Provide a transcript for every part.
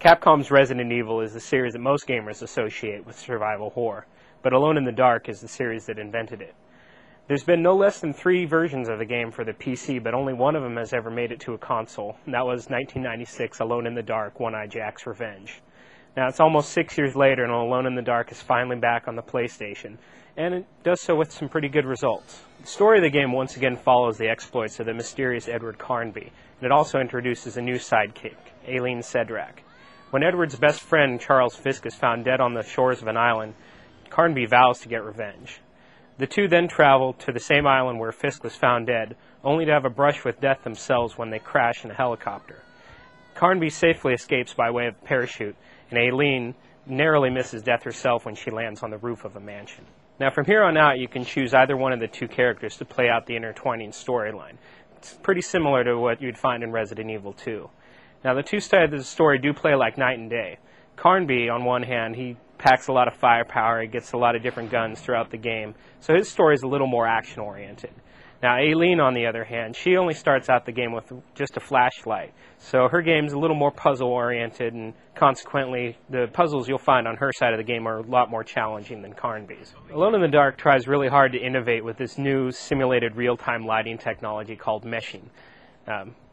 Capcom's Resident Evil is the series that most gamers associate with survival horror, but Alone in the Dark is the series that invented it. There's been no less than 3 versions of the game for the PC, but only one of them has ever made it to a console, and that was 1996 Alone in the Dark, One-Eye Jack's Revenge. Now, it's almost 6 years later, and Alone in the Dark is finally back on the PlayStation, and it does so with some pretty good results. The story of the game once again follows the exploits of the mysterious Edward Carnby, and it also introduces a new sidekick, Aileen Cedrak. When Edward's best friend, Charles Fisk, is found dead on the shores of an island, Carnby vows to get revenge. The two then travel to the same island where Fisk was found dead, only to have a brush with death themselves when they crash in a helicopter. Carnby safely escapes by way of parachute, and Aileen narrowly misses death herself when she lands on the roof of a mansion. Now, from here on out, you can choose either one of the two characters to play out the intertwining storyline. It's pretty similar to what you'd find in Resident Evil 2. Now, the two sides of the story do play like night and day. Carnby, on one hand, he packs a lot of firepower, he gets a lot of different guns throughout the game, so his story is a little more action-oriented. Now, Aileen, on the other hand, she only starts out the game with just a flashlight, so her game's a little more puzzle-oriented, and consequently, the puzzles you'll find on her side of the game are a lot more challenging than Carnby's. Alone in the Dark tries really hard to innovate with this new simulated real-time lighting technology called meshing.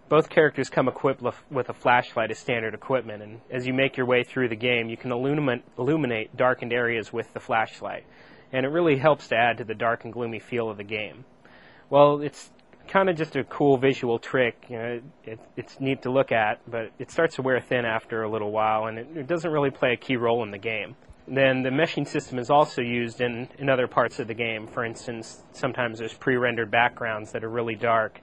Both characters come equipped with a flashlight as standard equipment, and as you make your way through the game, you can illuminate darkened areas with the flashlight, and it really helps to add to the dark and gloomy feel of the game. Well, it's kind of just a cool visual trick. You know, it's neat to look at, but it starts to wear thin after a little while, and it doesn't really play a key role in the game. Then the meshing system is also used in other parts of the game. For instance, sometimes there's pre-rendered backgrounds that are really dark,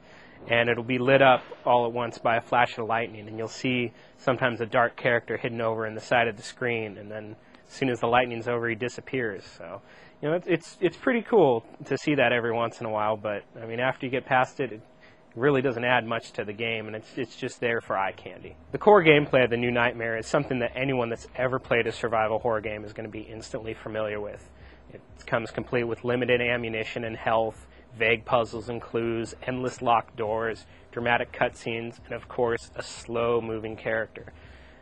and it'll be lit up all at once by a flash of lightning, and you'll see sometimes a dark character hidden over in the side of the screen, and then as soon as the lightning's over, he disappears. So, you know, it's pretty cool to see that every once in a while, but, I mean, after you get past it, it really doesn't add much to the game, and it's just there for eye candy. The core gameplay of the new Nightmare is something that anyone that's ever played a survival horror game is going to be instantly familiar with. It comes complete with limited ammunition and health, vague puzzles and clues, endless locked doors, dramatic cutscenes, and of course, a slow-moving character.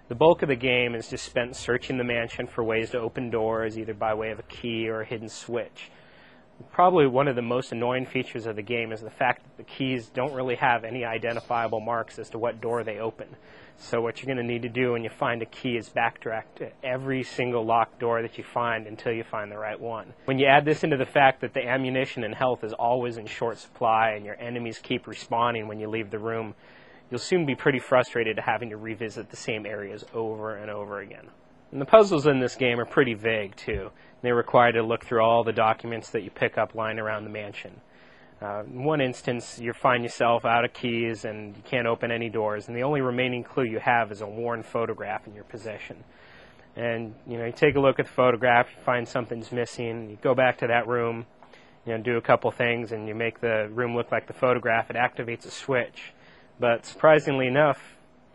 The bulk of the game is just spent searching the mansion for ways to open doors, either by way of a key or a hidden switch. Probably one of the most annoying features of the game is the fact that the keys don't really have any identifiable marks as to what door they open. So what you're going to need to do when you find a key is backtrack to every single locked door that you find until you find the right one. When you add this into the fact that the ammunition and health is always in short supply and your enemies keep respawning when you leave the room, you'll soon be pretty frustrated to having to revisit the same areas over and over again. And the puzzles in this game are pretty vague, too. They require you to look through all the documents that you pick up lying around the mansion. In one instance, you find yourself out of keys and you can't open any doors, and the only remaining clue you have is a worn photograph in your possession. And, you know, you take a look at the photograph, you find something's missing, you go back to that room, you know, do a couple things, and you make the room look like the photograph. It activates a switch. But surprisingly enough,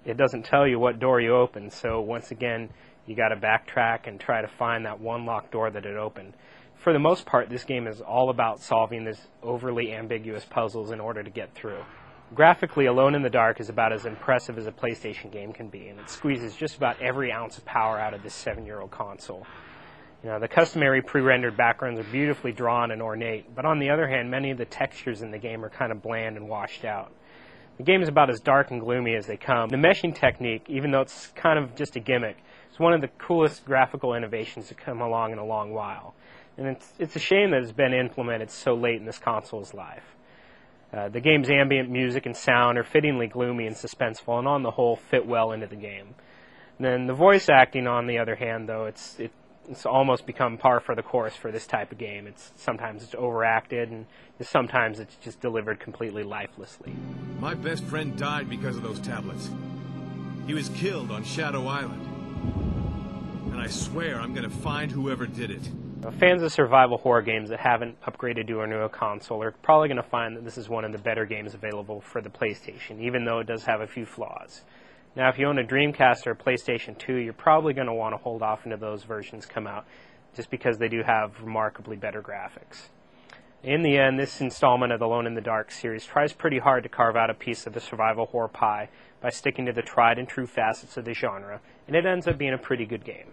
it doesn't tell you what door you opened, so once again, you got to backtrack and try to find that one locked door that it opened. For the most part, this game is all about solving these overly ambiguous puzzles in order to get through. Graphically, Alone in the Dark is about as impressive as a PlayStation game can be, and it squeezes just about every ounce of power out of this 7-year-old console. You know, the customary pre-rendered backgrounds are beautifully drawn and ornate, but on the other hand, many of the textures in the game are kind of bland and washed out. The game is about as dark and gloomy as they come. The meshing technique, even though it's kind of just a gimmick, is one of the coolest graphical innovations to come along in a long while. And it's a shame that it's been implemented so late in this console's life. The game's ambient music and sound are fittingly gloomy and suspenseful, and on the whole fit well into the game. And then the voice acting, on the other hand, though, it's almost become par for the course for this type of game. Sometimes it's overacted, and sometimes it's just delivered completely lifelessly. My best friend died because of those tablets. He was killed on Shadow Island. And I swear I'm going to find whoever did it. Fans of survival horror games that haven't upgraded to a newer console are probably going to find that this is one of the better games available for the PlayStation, even though it does have a few flaws. Now, if you own a Dreamcast or a PlayStation 2, you're probably going to want to hold off until those versions come out, just because they do have remarkably better graphics. In the end, this installment of the Alone in the Dark series tries pretty hard to carve out a piece of the survival horror pie by sticking to the tried and true facets of the genre, and it ends up being a pretty good game.